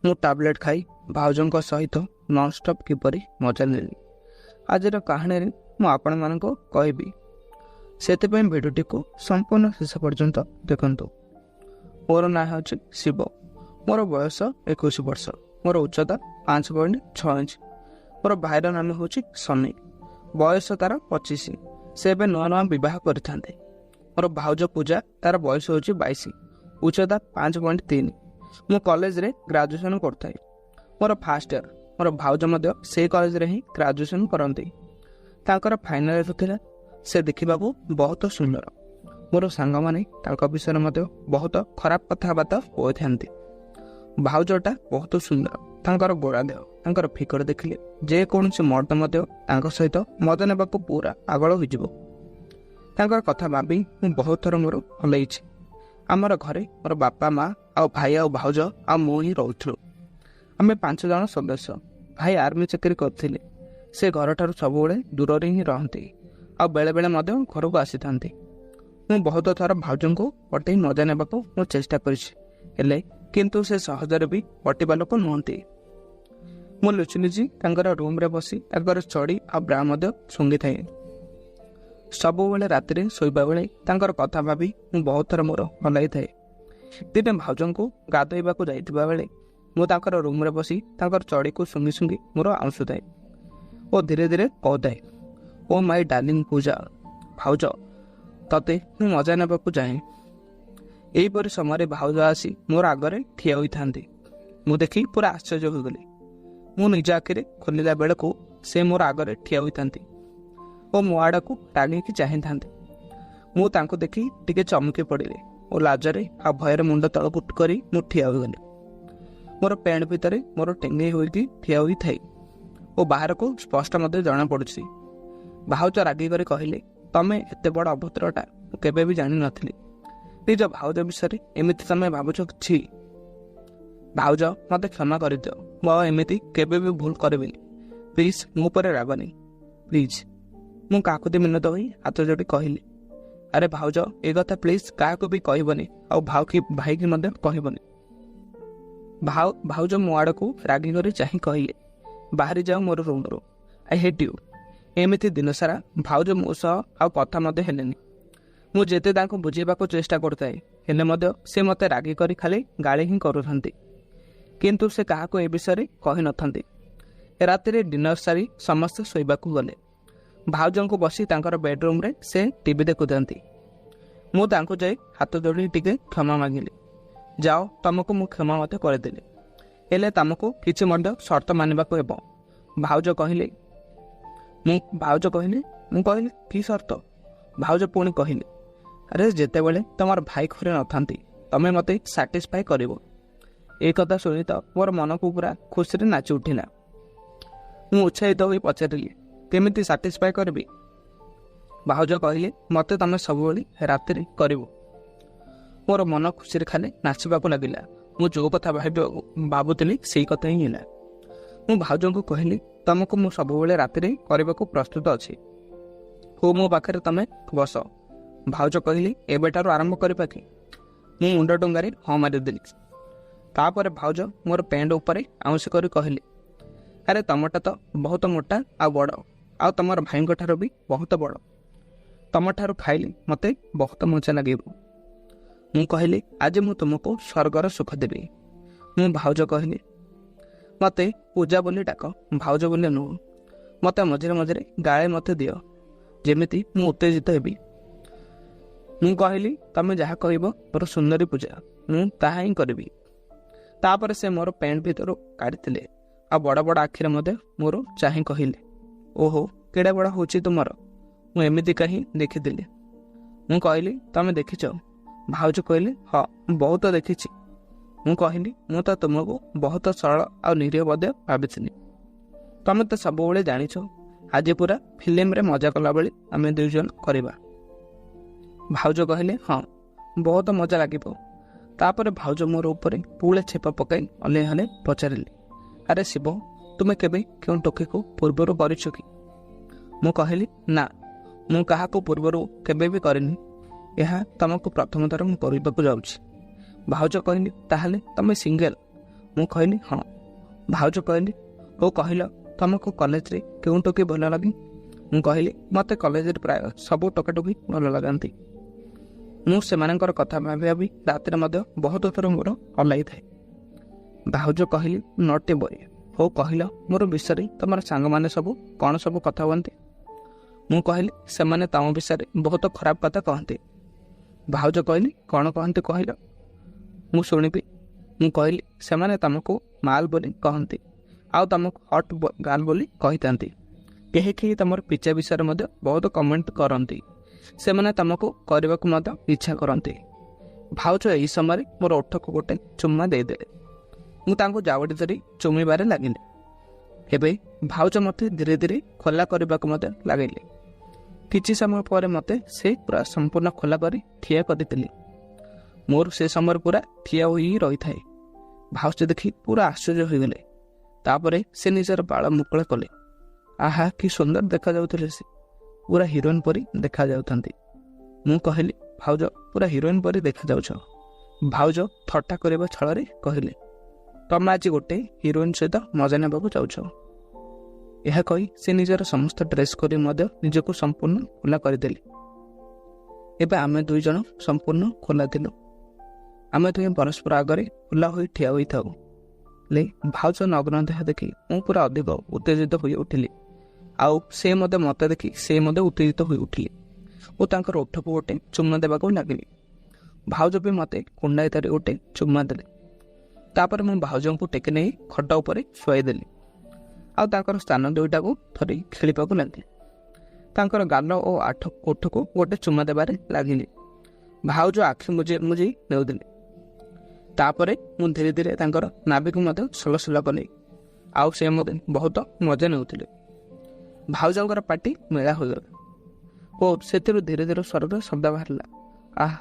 ମୁଁ ଟାବଲେଟ୍ ଖାଇ ଭାଉଜଙ୍କ ସହିତ ନନ୍ଷ୍ଟପ୍ କିପରି ମଜା ନେଲି ଆଜିର କାହାଣୀରେ ମୁଁ ଆପଣମାନଙ୍କୁ କହିବି। ସେଥିପାଇଁ ଭିଡ଼ିଓଟିକୁ ସମ୍ପୂର୍ଣ୍ଣ ଶେଷ ପର୍ଯ୍ୟନ୍ତ ଦେଖନ୍ତୁ। ମୋର ନାଁ ହେଉଛି ଶିବ। ମୋର ବୟସ 21 ବର୍ଷ। ମୋର ଉଚ୍ଚତା 5.6 ଇଞ୍ଚ। ମୋର ଭାଇର ନାମ ହେଉଛି ସନି। ବୟସ ତାର 25। ସେ ଏବେ ନୂଆ ନୂଆ ବିବାହ କରିଥାନ୍ତି। ମୋର ଭାଉଜ ପୂଜା, ତାର ବୟସ ହେଉଛି 22। ଉଚ୍ଚତା 5.3। ମୁଁ କଲେଜରେ ଗ୍ରାଜୁଏସନ୍ କରୁଥାଏ। ମୋର ଫାର୍ଷ୍ଟ ଇୟର। ମୋର ଭାଉଜ ମଧ୍ୟ ସେଇ କଲେଜରେ ହିଁ ଗ୍ରାଜୁଏସନ୍ କରନ୍ତି। ତାଙ୍କର ଫାଇନାଲ୍ ଇୟର ଥିଲା। ସେ ଦେଖିବାକୁ ବହୁତ ସୁନ୍ଦର। ମୋର ସାଙ୍ଗମାନେ ତାଙ୍କ ବିଷୟରେ ମଧ୍ୟ ବହୁତ ଖରାପ କଥାବାର୍ତ୍ତା ହୋଇଥାନ୍ତି। ଭାଉଜଟା ବହୁତ ସୁନ୍ଦର। ତାଙ୍କର ଗୋରା ଦେହ, ତାଙ୍କର ଫିଗର ଦେଖିଲେ ଯେକୌଣସି ମର୍ଦ୍ଦ ମଧ୍ୟ ତାଙ୍କ ସହିତ ମଜା ନେବାକୁ ପୁରା ପାଗଳ ହୋଇଯିବ। ତାଙ୍କର କଥା ଭାବି ମୁଁ ବହୁତ ଥର ମୋର ହଲେଇଛି। ଆମର ଘରେ ମୋର ବାପା, ମା, ଆଉ ଭାଇ ଆଉ ଭାଉଜ ଆଉ ମୁଁ ହିଁ ରହୁଥିଲୁ। ଆମେ 5 ଜଣ ସଦସ୍ୟ। ଭାଇ ଆର୍ମି ଚାକିରି କରିଥିଲେ। ସେ ଘରଠାରୁ ସବୁବେଳେ ଦୂରରେ ହିଁ ରହନ୍ତି ଆଉ ବେଳେବେଳେ ମଧ୍ୟ ଘରକୁ ଆସିଥାନ୍ତି। ମୁଁ ବହୁତ ଥର ଭାଉଜଙ୍କୁ ପଟେଇ ମଜା ନେବାକୁ ମୁଁ ଚେଷ୍ଟା କରିଛି, ହେଲେ କିନ୍ତୁ ସେ ସହଜରେ ବି ପଟିବା ଲୋକ ନୁହନ୍ତି। ମୁଁ ଲୁଚି ଲୁଚି ତାଙ୍କର ରୁମ୍ରେ ବସି ତାଙ୍କର ଚଡ଼ି ଆଉ ବ୍ରା ମଧ୍ୟ ଶୁଙ୍ଘିଥାଏ। ସବୁବେଳେ ରାତିରେ ଶୋଇବା ବେଳେ ତାଙ୍କର କଥା ଭାବି ମୁଁ ବହୁତ ଥର ମୋର ହଲାଇଥାଏ। ଦିନେ ଭାଉଜଙ୍କୁ ଗାଧୋଇବାକୁ ଯାଇଥିବା ବେଳେ ମୁଁ ତାଙ୍କର ରୁମ୍ରେ ବସି ତାଙ୍କର ଚଡ଼ିକୁ ଶୁଙ୍ଗି ଶୁଙ୍ଗି ମୋର ଆଉଁଶୁଥାଏ ଓ ଧୀରେ ଧୀରେ କହୁଥାଏ, ଓ ମାଇ ଡାର୍ଲିଂ ପୂଜା, ଭାଉଜ ତତେ ମୁଁ ମଜା ନେବାକୁ ଚାହେଁ। ଏହିପରି ସମୟରେ ଭାଉଜ ଆସି ମୋର ଆଗରେ ଠିଆ ହୋଇଥାନ୍ତି। ମୁଁ ଦେଖି ପୁରା ଆଶ୍ଚର୍ଯ୍ୟ ହୋଇଗଲି। ମୁଁ ନିଜ ଆଖିରେ ଖୋଲିଲା ବେଳକୁ ସେ ମୋର ଆଗରେ ଠିଆ ହୋଇଥାନ୍ତି ଓ ମୋ ଆଡ଼କୁ ରାଗିକି ଚାହିଁଥାନ୍ତି। ମୁଁ ତାଙ୍କୁ ଦେଖି ଟିକେ ଚମକି ପଡ଼ିଲି ଓ ଲାଜରେ ଆଉ ଭୟରେ ମୁଣ୍ଡ ତଳକୁ କରି ମୁଁ ଠିଆ ହୋଇଗଲି। ମୋର ପ୍ୟାଣ୍ଟ ଭିତରେ ମୋର ଟେଙ୍ଗେଇ ହୋଇକି ଠିଆ ହୋଇଥାଏ ଓ ବାହାରକୁ ସ୍ପଷ୍ଟ ମଧ୍ୟ ଜଣାପଡ଼ୁଛି। ଭାଉଜ ରାଗିକରି କହିଲେ, ତମେ ଏତେ ବଡ଼ ଅଭଦ୍ରଟା ମୁଁ କେବେ ବି ଜାଣିନଥିଲି। ନିଜ ଭାଉଜ ବିଷୟରେ ଏମିତି ତମେ ଭାବୁଛ କିଛି? ଭାଉଜ ମୋତେ କ୍ଷମା କରିଦିଅ। ମୁଁ ଆଉ ଏମିତି କେବେ ବି ଭୁଲ କରିବିନି। ପ୍ଲିଜ୍ ମୋ ଉପରେ ରାଗନି, ପ୍ଲିଜ୍। ମୁଁ କାକୁତି ମିନତ ହୋଇ ହାତ ଯୋଡ଼ି କହିଲି, ଆରେ ଭାଉଜ ଏ କଥା ପ୍ଲିଜ୍ କାହାକୁ ବି କହିବନି ଆଉ ଭାଇକି ମଧ୍ୟ କହିବନି। ଭାଉଜ ମୋ ଆଡ଼କୁ ରାଗିକରି ଚାହିଁ କହିଲେ, ବାହାରି ଯାଅ ମୋର ରୁମ୍ରୁ, ଆଇ ହେଟ୍ ୟୁ। ଏମିତି ଦିନସାରା ଭାଉଜ ମୋ ସହ ଆଉ କଥା ମଧ୍ୟ ହେଲେନି। ମୁଁ ଯେତେ ତାଙ୍କୁ ବୁଝେଇବାକୁ ଚେଷ୍ଟା କରୁଥାଏ, ହେଲେ ମଧ୍ୟ ସେ ମୋତେ ରାଗିକରି ଖାଲି ଗାଳି ହିଁ କରୁଥାନ୍ତି। କିନ୍ତୁ ସେ କାହାକୁ ଏ ବିଷୟରେ କହିନଥାନ୍ତି। ରାତିରେ ଡିନର ସାରି ସମସ୍ତେ ଶୋଇବାକୁ ଗଲେ। ଭାଉଜଙ୍କୁ ବସି ତାଙ୍କର ବେଡରୁମ୍ରେ ସେ ଟିଭି ଦେଖୁଥାନ୍ତି। ମୁଁ ତାଙ୍କୁ ଯାଇ ହାତ ଯୋଡ଼ି ଟିକେ କ୍ଷମା ମାଗିଲି। ଯାଅ, ତମକୁ ମୁଁ କ୍ଷମା ମଧ୍ୟ କରିଦେଲି, ହେଲେ ତମକୁ କିଛି ମଧ୍ୟ ସର୍ତ୍ତ ମାନିବାକୁ ହେବ। ଭାଉଜ କହିଲେ, ମୁଁ କହିଲି କି ସର୍ତ୍ତ? ଭାଉଜ ପୁଣି କହିଲେ, ଆରେ ଯେତେବେଳେ ତମର ଭାଇ ଘରେ ନଥାନ୍ତି ତମେ ମୋତେ ସାଟିସ୍ଫାଏ କରିବ। ଏ କଥା ଶୁଣି ତ ମୋର ମନକୁ ପୁରା ଖୁସିରେ ନାଚି ଉଠିଲା। ମୁଁ ଉତ୍ସାହିତ ହୋଇ ପଚାରିଲି, କେମିତି ସାଟିସ୍ଫାଏ କରିବି? ଭାଉଜ କହିଲେ, ମୋତେ ତମେ ସବୁବେଳେ ରାତିରେ କରିବ। ମୋର ମନ ଖୁସିରେ ଖାଲି ନାଚିବାକୁ ଲାଗିଲା। ମୁଁ ଯେଉଁ କଥା ଭାବୁଥିଲି ସେଇ କଥା ହିଁ ହେଲା। ମୁଁ ଭାଉଜଙ୍କୁ କହିଲି, ତମକୁ ମୁଁ ସବୁବେଳେ ରାତିରେ କରିବାକୁ ପ୍ରସ୍ତୁତ ଅଛି। ହଉ, ମୋ ପାଖରେ ତମେ ବସ। ଭାଉଜ କହିଲେ, ଏବେଠାରୁ ଆରମ୍ଭ କରିବା କି? ମୁଁ ମୁଣ୍ଡ ଡୁଙ୍ଗାରେ ହଁ ମାରିଦେଲି। ତାପରେ ଭାଉଜ ମୋର ପ୍ୟାଣ୍ଟ ଉପରେ ଆଉଁସି କରି କହିଲେ, ଆରେ ତମଟା ତ ବହୁତ ମୋଟା ଆଉ ବଡ଼, ଆଉ ତମର ଭାଇଙ୍କ ଠାରୁ ବି ବହୁତ ବଡ଼। ତମଠାରୁ ଖାଇଲେ ମୋତେ ବହୁତ ମଜା ଲାଗିବ। ମୁଁ କହିଲି, ଆଜି ମୁଁ ତୁମକୁ ସ୍ୱର୍ଗର ସୁଖ ଦେବି। ମୁଁ ଭାଉଜ କହିଲି, ମୋତେ ପୂଜା ବୋଲି ଡାକ, ଭାଉଜ ବୋଲି ନୁହଁ। ମୋତେ ମଝିରେ ମଝିରେ ଗାଳି ମୋତେ ଦିଅ, ଯେମିତି ମୁଁ ଉତ୍ତେଜିତ ହେବି। ମୁଁ କହିଲି, ତମେ ଯାହା କହିବ ମୋର ସୁନ୍ଦରୀ ପୂଜା, ମୁଁ ତାହା ହିଁ କରିବି। ତାପରେ ସେ ମୋର ପ୍ୟାଣ୍ଟ ଭିତରୁ କାଢ଼ିଥିଲେ ଆଉ ବଡ଼ ବଡ଼ ଆଖିରେ ମଧ୍ୟ ମୋର ଚାହିଁ କହିଲେ, ଓହୋ କେଡ଼େ ବଡ଼ ହେଉଛି ତୁମର, ମୁଁ ଏମିତି କାହିଁ ଦେଖିଥିଲି। ମୁଁ କହିଲି, ତମେ ଦେଖିଛ? ଭାଉଜ କହିଲେ, ହଁ ମୁଁ ବହୁତ ଦେଖିଛି। ମୁଁ କହିଲି, ମୁଁ ତ ତୁମକୁ ବହୁତ ସରଳ ଆଉ ନିରୀହ ମଧ୍ୟ ଭାବିଥିଲି। ତମେ ତ ସବୁବେଳେ ଜାଣିଛ, ଆଜି ପୁରା ଫିଲ୍ମରେ ମଜା କଲାବେଳେ ଆମେ 2 ଜଣ କରିବା। ଭାଉଜ କହିଲେ, ହଁ ବହୁତ ମଜା ଲାଗିବ। ତାପରେ ଭାଉଜ ମୋର ଉପରେ ପୁଳେ ଛେପ ପକାଇ ଅନେଇ ହଲେ ପଚାରିଲେ, ଆରେ ଶିବ, ତୁମେ କେବେ କେଉଁ ଟୋକିକୁ ପୂର୍ବରୁ କରିଛ କି? ମୁଁ କହିଲି, ନା, ମୁଁ କାହାକୁ ପୂର୍ବରୁ କେବେ ବି କରିନି। ଏହା ତମକୁ ପ୍ରଥମ ଥର ମୁଁ କରିବାକୁ ଯାଉଛି। ଭାଉଜ କହିଲେ, ତାହେଲେ ତମେ ସିଙ୍ଗଲ? ମୁଁ କହିଲି ହଁ। ଭାଉଜ କହିଲି ହଉ କହିଲ ତମକୁ କଲେଜରେ କେଉଁ ଟୋକି ଭଲ ଲାଗେ? ମୁଁ କହିଲି ମୋତେ କଲେଜରେ ପ୍ରାୟ ସବୁ ଟୋକାଟୋକି ଭଲ ଲାଗନ୍ତି। ମୁଁ ସେମାନଙ୍କର କଥା ଭାବି ଭାବି ରାତିରେ ମଧ୍ୟ ବହୁତ ଥର ମୋର ହଲାଇଥାଏ। ଭାଉଜ କହିଲି ନଟି ବୟ, ହଉ କହିଲ ମୋର ବିଷୟରେ ତମର ସାଙ୍ଗମାନେ ସବୁ କ'ଣ ସବୁ କଥା ହୁଅନ୍ତି? ମୁଁ କହିଲି ସେମାନେ ତମ ବିଷୟରେ ବହୁତ ଖରାପ କଥା କହନ୍ତି। ଭାଉଜ କହିଲି କ'ଣ କହନ୍ତି କହିଲ, ମୁଁ ଶୁଣିବି। ମୁଁ କହିଲି ସେମାନେ ତମକୁ ମାଲ ବୋଲି କହନ୍ତି ଆଉ ତମକୁ ହଟ୍ ଗାର୍ଲ ବୋଲି କହିଥାନ୍ତି। କେହି କେହି ତମର ପିଛା ବିଷୟରେ ମଧ୍ୟ ବହୁତ କମେଣ୍ଟ କରନ୍ତି। ସେମାନେ ତମକୁ କରିବାକୁ ମଧ୍ୟ ଇଚ୍ଛା କରନ୍ତି। ଭାଉଜ ଏହି ସମୟରେ ମୋର ଓଠକୁ ଗୋଟେ ଚୁମା ଦେଇଦେଲେ। ମୁଁ ତାଙ୍କୁ ଜାବଡ଼ି ଧରି ଚୁମିବାରେ ଲାଗିଲି। ଏବେ ଭାଉଜ ମୋତେ ଧୀରେ ଧୀରେ ଖୋଲା କରିବାକୁ ମଧ୍ୟ ଲାଗିଲେ। କିଛି ସମୟ ପରେ ମୋତେ ସେ ପୁରା ସମ୍ପୂର୍ଣ୍ଣ ଖୋଲା କରି ଠିଆ କରିଥିଲେ। ମୋର ସେ ସମୟରେ ପୁରା ଠିଆ ହୋଇ ରହିଥାଏ। ଭାଉଜ ଦେଖି ପୁରା ଆଶ୍ଚର୍ଯ୍ୟ ହୋଇଗଲେ। ତାପରେ ସେ ନିଜର ବାଳ ମୁକୁଳ କଲେ। ଆହା କି ସୁନ୍ଦର ଦେଖାଯାଉଥିଲେ ସେ, ପୁରା ହିରୋଇନ୍ ପରି ଦେଖାଯାଉଥାନ୍ତି। ମୁଁ କହିଲି ଭାଉଜ ପୁରା ହିରୋଇନ୍ ପରି ଦେଖାଯାଉଛ। ଭାଉଜ ଥଟ୍ଟା କରିବା ଛଳରେ କହିଲେ ତମେ ଆଜି ଗୋଟେ ହିରୋଇନ୍ ସହିତ ମଜା ନେବାକୁ ଯାଉଛ। ଏହା କହି ସେ ନିଜର ସମସ୍ତ ଡ୍ରେସ୍ କରି ମଧ୍ୟ ନିଜକୁ ସମ୍ପୂର୍ଣ୍ଣ ଖୋଲା କରିଦେଲେ। ଏବେ ଆମେ ଦୁଇ ଜଣ ସମ୍ପୂର୍ଣ୍ଣ ଖୋଲା ଥିଲୁ। ଆମେ ଦୁହେଁ ପରସ୍ପର ଆଗରେ ଖୋଲା ହୋଇ ଠିଆ ହୋଇଥାଉ। ହେଲେ ଭାଉଜ ନଗ୍ନ ଦେହ ଦେଖି ମୁଁ ପୁରା ଅଧିକ ଉତ୍ତେଜିତ ହୋଇ ଉଠିଲି। ଆଉ ସେ ମଧ୍ୟ ମୋତେ ଦେଖି ସେ ମଧ୍ୟ ଉତ୍ତେଜିତ ହୋଇ ଉଠିଲେ ଓ ତାଙ୍କର ଓଠକୁ ଗୋଟେ ଚୁମା ଦେବାକୁ ଲାଗିଲେ। ଭାଉଜ ବି ମୋତେ କୁଣ୍ଡାଇ ଧରି ଗୋଟେ ଚୁମା ଦେଲେ। ତାପରେ ମୁଁ ଭାଉଜଙ୍କୁ ଟେକି ନେଇ ଖଟ ଉପରେ ଶୁଆଇଦେଲି ଆଉ ତାଙ୍କର ସ୍ଥାନ ଦୁଇଟାକୁ ଧରି ଖେଳିବାକୁ ଲାଗିଲି। ତାଙ୍କର ଗାଲ ଓ ଓଠକୁ ଗୋଟେ ଚୁମା ଦେବାରେ ଲାଗିଲି। ଭାଉଜ ଆଖି ମୁଜି ନେଉଥିଲେ। ତାପରେ ମୁଁ ଧୀରେ ଧୀରେ ତାଙ୍କର ନାଭିକୁ ମଧ୍ୟ ସଲସଲ କଲି ଆଉ ସେ ମୋତେ ବହୁତ ମଜା ନେଉଥିଲେ। ଭାଉଜଙ୍କର ପାଟି ମେଳା ହୋଇଗଲା ଓ ସେଥିରୁ ଧୀରେ ଧୀରେ ସ୍ୱରରେ ଶବ୍ଦ ବାହାରିଲା। ଆହା,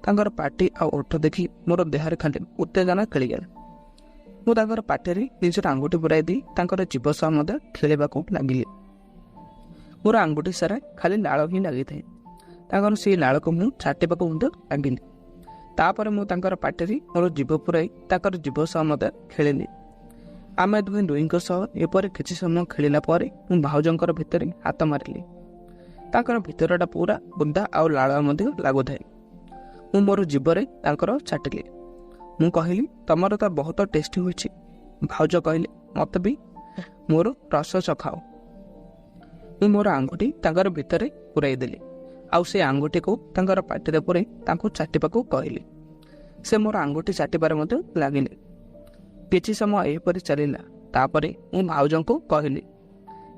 ତାଙ୍କର ପାଟି ଆଉ ଓଠ ଦେଖି ମୋର ଦେହରେ ଖାଲି ଉତ୍ତେଜନା ଖେଳିଗଲା। ମୁଁ ତାଙ୍କର ପାଟିରେ ନିଜର ଆଙ୍ଗୁଠି ପୁରାଇ ଦେଇ ତାଙ୍କର ଜୀବ ସହ ମଧ୍ୟ ଖେଳିବାକୁ ଲାଗିଲି। ମୋର ଆଙ୍ଗୁଠି ସାରା ଖାଲି ଲାଳ ହିଁ ଲାଗିଥାଏ। ତାଙ୍କର ସେଇ ଲାଳକୁ ମୁଁ ଛାଟିବାକୁ ମଧ୍ୟ ଲାଗିଲି। ତାପରେ ମୁଁ ତାଙ୍କର ପାଟିରେ ମୋର ଜୀବ ପୁରାଇ ତାଙ୍କର ଜୀବ ସହ ମଧ୍ୟ ଖେଳିଲି। ଆମେ ଦୁହିଁଙ୍କ ସହ ଏପରି କିଛି ସମୟ ଖେଳିଲା ପରେ ମୁଁ ଭାଉଜଙ୍କର ଭିତରେ ହାତ ମାରିଲି। ତାଙ୍କର ଭିତରଟା ପୁରା ବୁନ୍ଦା ଆଉ ଲାଳ ମଧ୍ୟ ଲାଗୁଥାଏ। ମୁଁ ମୋର ଜୀବରେ ତାଙ୍କର ଛାଟିଲି। ମୁଁ କହିଲି ତମର ତ ବହୁତ ଟେଷ୍ଟି ହୋଇଛି। ଭାଉଜ କହିଲେ ମୋତେ ବି ମୋର ରସ ଚଖାଅ। ମୁଁ ମୋର ଆଙ୍ଗୁଠି ତାଙ୍କର ଭିତରେ ପୁରାଇ ଦେଲି ଆଉ ସେ ଆଙ୍ଗୁଠିକୁ ତାଙ୍କର ପାଟିରେ ପୁରାଇ ତାଙ୍କୁ ଚାଟିବାକୁ କହିଲି। ସେ ମୋର ଆଙ୍ଗୁଠି ଚାଟିବାରେ ମଧ୍ୟ ଲାଗିଲେ। କିଛି ସମୟ ଏହିପରି ଚାଲିଲା। ତାପରେ ମୁଁ ଭାଉଜଙ୍କୁ କହିଲି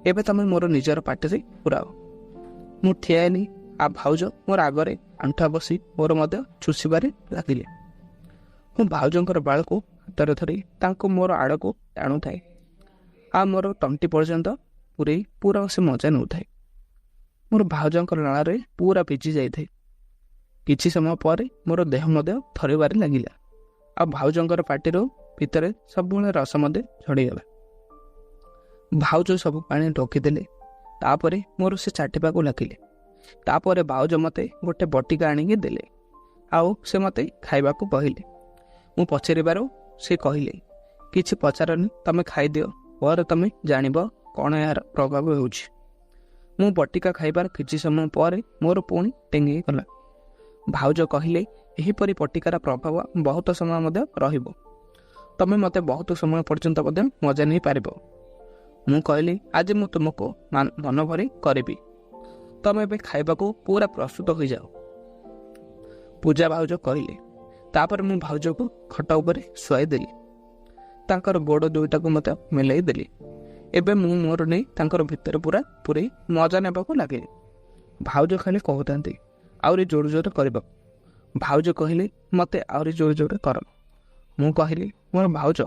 ଏବେ ତମେ ମୋର ନିଜର ପାଟିରେ ପୁରାଅ। ମୁଁ ଠିଆ ହେଲି ଆଉ ଭାଉଜ ମୋର ଆଗରେ ଆଣ୍ଠୁଆ ବସି ମୋର ମଧ୍ୟ ଚୁଷିବାରେ ଲାଗିଲେ। ମୁଁ ଭାଉଜଙ୍କର ବାଳକୁ ହାତରେ ଧରି ତାଙ୍କୁ ମୋର ଆଡ଼କୁ ଟାଣୁଥାଏ ଆଉ ମୋର ତଣ୍ଟି ପର୍ଯ୍ୟନ୍ତ ପୁରେଇ ପୁରା ସେ ମଜା ନେଉଥାଏ। ମୋର ଭାଉଜଙ୍କର ଲାଳରେ ପୁରା ଭିଜି ଯାଇଥାଏ। କିଛି ସମୟ ପରେ ମୋର ଦେହ ମଧ୍ୟ ଥରିବାରେ ଲାଗିଲା ଆଉ ଭାଉଜଙ୍କର ପାଟିରୁ ଭିତରେ ସବୁବେଳେ ରସ ମଧ୍ୟ ଝଡ଼ିଗଲା। ଭାଉଜ ସବୁ ପାଣି ରୋକିଦେଲେ। ତାପରେ ମୋର ସେ ଚାଟିବାକୁ ଲାଗିଲେ। ତାପରେ ଭାଉଜ ମୋତେ ଗୋଟେ ବଟିକା ଆଣିକି ଦେଲେ ଆଉ ସେ ମୋତେ ଖାଇବାକୁ କହିଲେ। ମୁଁ ପଚାରିବାରୁ ସେ କହିଲେ କିଛି ପଚାରନି, ତମେ ଖାଇଦିଅ, ପରେ ତମେ ଜାଣିବ କ'ଣ ଏହାର ପ୍ରଭାବ ହେଉଛି। ମୁଁ ବଟିକା ଖାଇବାର କିଛି ସମୟ ପରେ ମୋର ପୁଣି ଟେଙ୍ଗି ଗଲା। ଭାଉଜ କହିଲେ ଏହିପରି ବଟିକାର ପ୍ରଭାବ ବହୁତ ସମୟ ମଧ୍ୟ ରହିବ। ତମେ ମୋତେ ବହୁତ ସମୟ ପର୍ଯ୍ୟନ୍ତ ମଧ୍ୟ ମଜା ନେଇପାରିବ। ମୁଁ କହିଲି ଆଜି ମୁଁ ତୁମକୁ ମନ ଭରି କରିବି। ତମେ ଏବେ ଖାଇବାକୁ ପୁରା ପ୍ରସ୍ତୁତ ହୋଇଯାଅ, ପୂଜା ଭାଉଜ କହିଲେ। ତାପରେ ମୁଁ ଭାଉଜକୁ ଖଟ ଉପରେ ଶୁଆଇଦେଲି। ତାଙ୍କର ଗୋଡ଼ ଦୁଇଟାକୁ ମଧ୍ୟ ମେଲାଇ ଦେଲି। ଏବେ ମୁଁ ମୋର ନେଇ ତାଙ୍କର ଭିତରେ ପୁରା ପୁରେଇ ମଜା ନେବାକୁ ଲାଗିଲି। ଭାଉଜ ଖାଲି କହୁଥାନ୍ତି ଆହୁରି ଜୋର ଜୋର କରିବାକୁ। ଭାଉଜ କହିଲେ ମୋତେ ଆହୁରି ଜୋର ଜୋର କର। ମୁଁ କହିଲି ମୋର ଭାଉଜ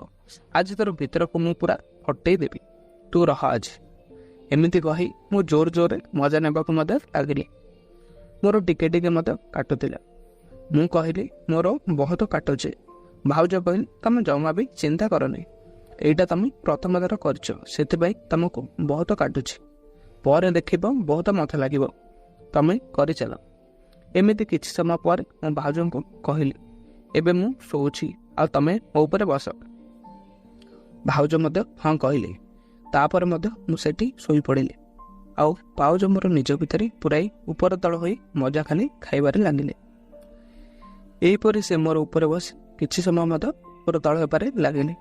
ଆଜି ତୋର ଭିତରକୁ ମୁଁ ପୁରା ହଟେଇ ଦେବି, ତୁ ରହ ଆଜି। ଏମିତି କହି ମୁଁ ଜୋର ଜୋରରେ ମଜା ନେବାକୁ ମଧ୍ୟ ଲାଗିଲି। ମୋର ଟିକେ ଟିକେ ମଧ୍ୟ କାଟୁଥିଲା। ମୁଁ କହିଲି ମୋର ବହୁତ କାଟୁଛି। ଭାଉଜ କହିଲି ତମେ ଜମା ବି ଚିନ୍ତା କରନି, ଏଇଟା ତମେ ପ୍ରଥମ ଥର କରିଛ, ସେଥିପାଇଁ ତମକୁ ବହୁତ କାଟୁଛି, ପରେ ଦେଖିବ ବହୁତ ମଜା ଲାଗିବ, ତମେ କରିଚାଲ। ଏମିତି କିଛି ସମୟ ପରେ ମୁଁ ଭାଉଜଙ୍କୁ କହିଲି ଏବେ ମୁଁ ଶୋଉଛି ଆଉ ତମେ ମୋ ଉପରେ ବସ। ଭାଉଜ ମଧ୍ୟ ହଁ କହିଲେ। ତାପରେ ମଧ୍ୟ ମୁଁ ସେଠି ଶୋଇପଡ଼ିଲି। ଆଉ ଭାଉଜ ମୋର ନିଜ ଭିତରେ ପୁରାଇ ଉପର ତଳ ହୋଇ ମଜା ଖାଲି ଖାଇବାରେ ଲାଗିଲେ। ଏହିପରି ସେ ମୋର ଉପରେ ବସି କିଛି ସମୟ ମଧ୍ୟ ଉପର ତଳ ହେବାରେ ଲାଗିଲେ।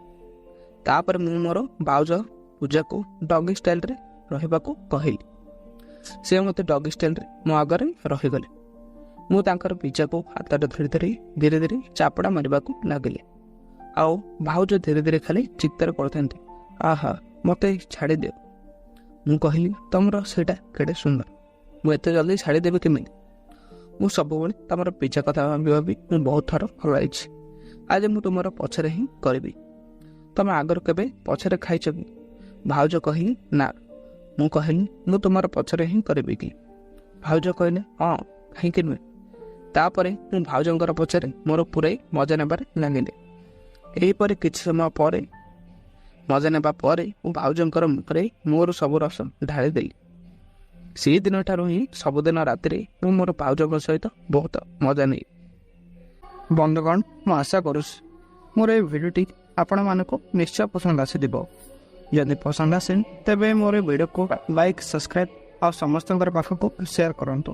ତାପରେ ମୁଁ ମୋର ଭାଉଜ ପୂଜାକୁ ଡଗି ଷ୍ଟାଇଲ୍ରେ ରହିବାକୁ କହିଲି। ସେ ମୋତେ ଡଗି ଷ୍ଟାଇଲ୍ରେ ମୋ ଆଗରେ ରହିଗଲେ। ମୁଁ ତାଙ୍କର ପିଜାକୁ ହାତରେ ଧୀରେ ଧୀରେ ଚାପଡ଼ା ମାରିବାକୁ ଲାଗିଲି। ଆଉ ଭାଉଜ ଧୀରେ ଧୀରେ ଖାଲି ଚିତ୍କାର କରୁଥାନ୍ତି, ଆହା ମୋତେ ଛାଡ଼ିଦିଅ। ମୁଁ କହିଲି, ତମର ସେଇଟା କେଡ଼େ ସୁନ୍ଦର, ମୁଁ ଏତେ ଜଲ୍ଦି ଛାଡ଼ିଦେବି କେମିତି? ମୁଁ ସବୁବେଳେ ତମର ପିଜା କଥା ଭାବି ମୁଁ ବହୁତ ଥର ହଲାଇଛି। ଆଜି ମୁଁ ତୁମର ପଛରେ ହିଁ କରିବି। ତମେ ଆଗରୁ କେବେ ପଛରେ ଖାଇଛ କି? ଭାଉଜ କହିଲି, ନା। ମୁଁ କହିଲି, ମୁଁ ତୁମର ପଛରେ ହିଁ କରିବି କି? ଭାଉଜ କହିଲେ, ହଁ, କାହିଁକି ନୁହେଁ। ତାପରେ ମୁଁ ଭାଉଜଙ୍କର ପଛରେ ମୋର ପୁରାଇ ମଜା ନେବାରେ ଲାଗିଲି। ଏହିପରି କିଛି ସମୟ ପରେ ମଜା ନେବା ପରେ ମୁଁ ଭାଉଜଙ୍କର ମୁଖରେ ମୋର ସବୁ ରସ ଢାଳିଦେଲି। ସେହିଦିନଠାରୁ ହିଁ ସବୁଦିନ ରାତିରେ ମୁଁ ମୋର ଭାଉଜଙ୍କ ସହିତ ବହୁତ ମଜା ନିଏ। ବନ୍ଧୁଗଣ, ମୁଁ ଆଶା କରୁଛି ମୋର ଏହି ଭିଡ଼ିଓଟି ଆପଣମାନଙ୍କୁ ନିଶ୍ଚୟ ପସନ୍ଦ ଆସିଥିବ। ଯଦି ପସନ୍ଦ ଆସେ ତେବେ ମୋର ଭିଡ଼ିଓକୁ ଲାଇକ୍, ସବସ୍କ୍ରାଇବ୍ ଆଉ ସମସ୍ତଙ୍କର ପାଖକୁ ସେୟାର କରନ୍ତୁ।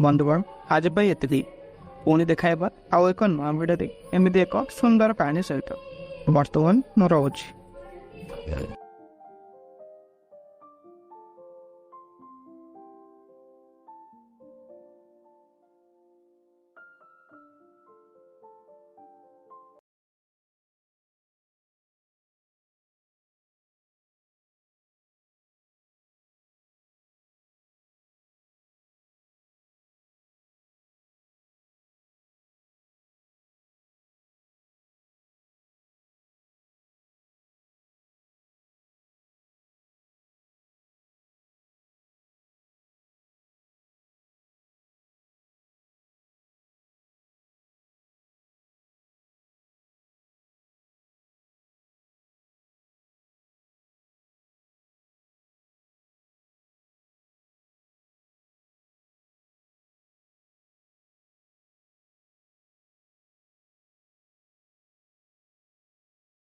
ବନ୍ଧୁଗଣ, ଆଜି ପାଇଁ ଏତିକି। ପୁଣି ଦେଖାଇବା ଆଉ ଏକ ନୂଆ ଭିଡ଼ିଓରେ ଏମିତି ଏକ ସୁନ୍ଦର କାହାଣୀ ସହିତ। ବର୍ତ୍ତମାନ ମୁଁ ରହୁଛି।